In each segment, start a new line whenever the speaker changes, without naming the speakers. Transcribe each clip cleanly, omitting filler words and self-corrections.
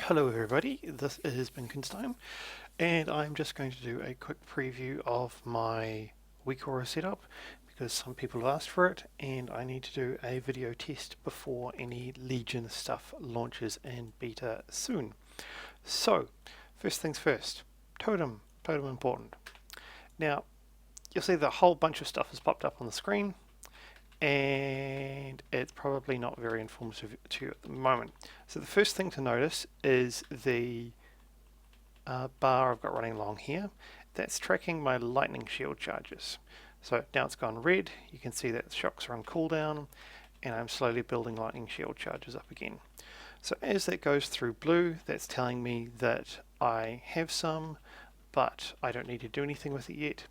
Hello everybody, this is Binkenstein, and I'm just going to do a quick preview of my WeakAura setup because some people have asked for it and I need to do a video test before any Legion stuff launches in beta soon. So, first things first, totem important. Now, you'll see that a whole bunch of stuff has popped up on the screen and it's probably not very informative to you at the moment. So the first thing to notice is the bar I've got running along here. That's tracking my lightning shield charges. So now it's gone red, you can see that the shocks are on cooldown and I'm slowly building lightning shield charges up again. So as that goes through blue, that's telling me that I have some, but I don't need to do anything with it yet.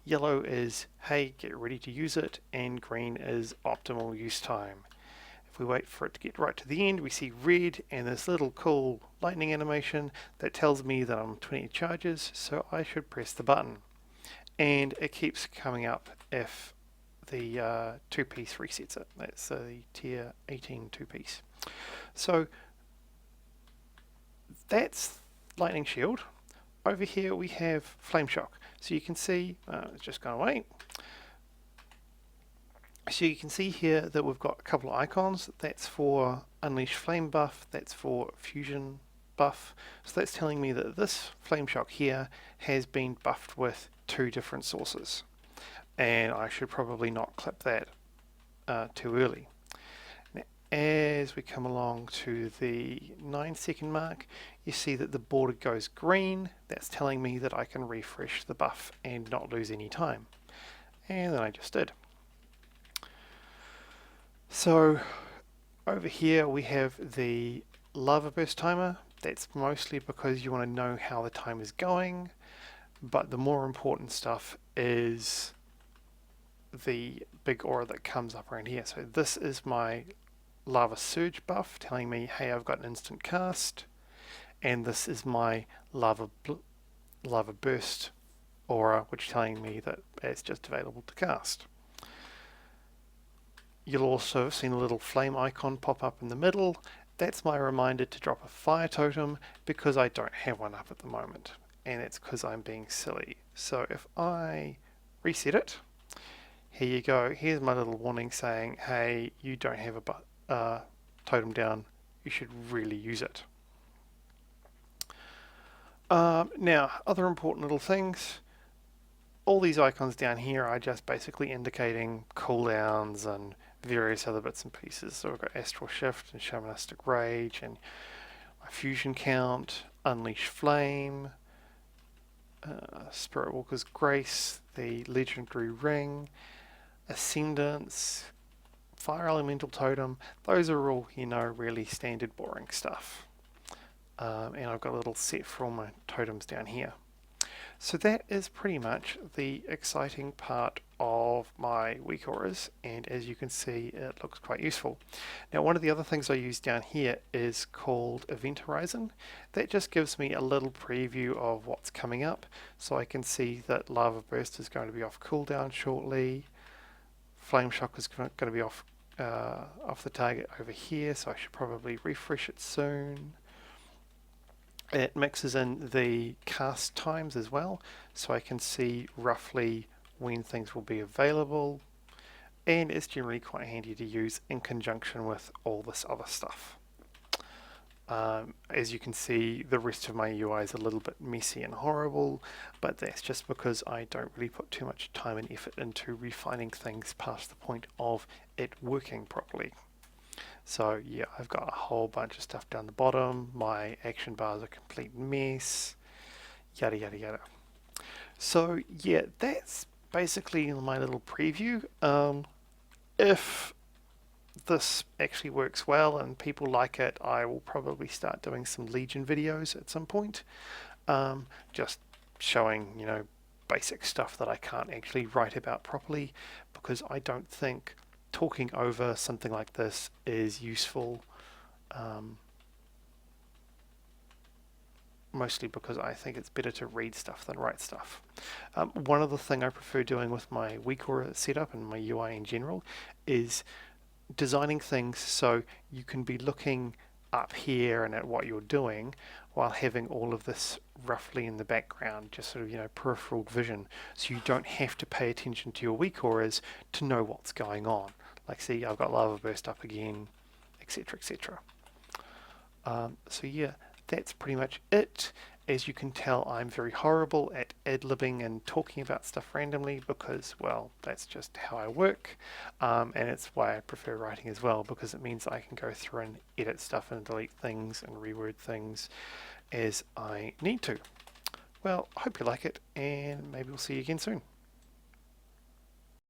Yellow is, hey, get ready to use it, and green is optimal use time. If we wait for it to get right to the end, we see red and this little cool lightning animation that tells me that I'm 20 charges, so I should press the button. And it keeps coming up if the two-piece resets it. That's the tier 18 two-piece. So that's lightning shield. Over here we have flame shock. So you can see, it's just gone away. So you can see here that we've got a couple of icons. That's for Unleash Flame buff, that's for Fusion buff. So that's telling me that this flame shock here has been buffed with two different sources. And I should probably not clip that too early. Now, as we come along to the 9-second mark, you see that the border goes green. That's telling me that I can refresh the buff and not lose any time. And then I just did. So over here we have the lava burst timer. That's mostly because you want to know how the time is going, but the more important stuff is the big aura that comes up around here. So this is my lava surge buff telling me, hey, I've got an instant cast, and this is my lava burst aura, which is telling me that it's just available to cast. You'll also have seen a little flame icon pop up in the middle. That's my reminder to drop a fire totem because I don't have one up at the moment, and it's because I'm being silly. So if I reset it, here you go, here's my little warning saying, hey, you don't have a totem down, you should really use it. Now, other important little things, all these icons down here are just basically indicating cooldowns and various other bits and pieces. So we've got Astral Shift and Shamanistic Rage and my Fusion Count, Unleash Flame, Spirit Walker's Grace, the Legendary Ring, Ascendance, Fire Elemental Totem. Those are all, really standard boring stuff. And I've got a little set for all my totems down here. So that is pretty much the exciting part of my WeakAuras, and as you can see it looks quite useful. Now one of the other things I use down here is called Event Horizon. That just gives me a little preview of what's coming up, so I can see that Lava Burst is going to be off cooldown shortly, Flame Shock is going to be off the target over here, so I should probably refresh it soon. It mixes in the cast times as well, so I can see roughly when things will be available, and it's generally quite handy to use in conjunction with all this other stuff. As you can see, the rest of my UI is a little bit messy and horrible, but that's just because I don't really put too much time and effort into refining things past the point of it working properly. So yeah, I've got a whole bunch of stuff down the bottom. My action bar is a complete mess, yada yada yada. So yeah, that's basically my little preview. If this actually works well and people like it, I will probably start doing some Legion videos at some point. Just showing, basic stuff that I can't actually write about properly, because I don't think talking over something like this is useful, mostly because I think it's better to read stuff than write stuff. One other thing I prefer doing with my WeakAura setup and my UI in general is designing things so you can be looking up here and at what you're doing, while having all of this roughly in the background, just sort of, peripheral vision, so you don't have to pay attention to your weak auras to know what's going on. Like, see, I've got lava burst up again, etc., etc. So yeah, that's pretty much it. As you can tell, I'm very horrible at ad-libbing and talking about stuff randomly because, well, that's just how I work. And it's why I prefer writing as well, because it means I can go through and edit stuff and delete things and reword things as I need to. Well, I hope you like it, and maybe we'll see you again soon.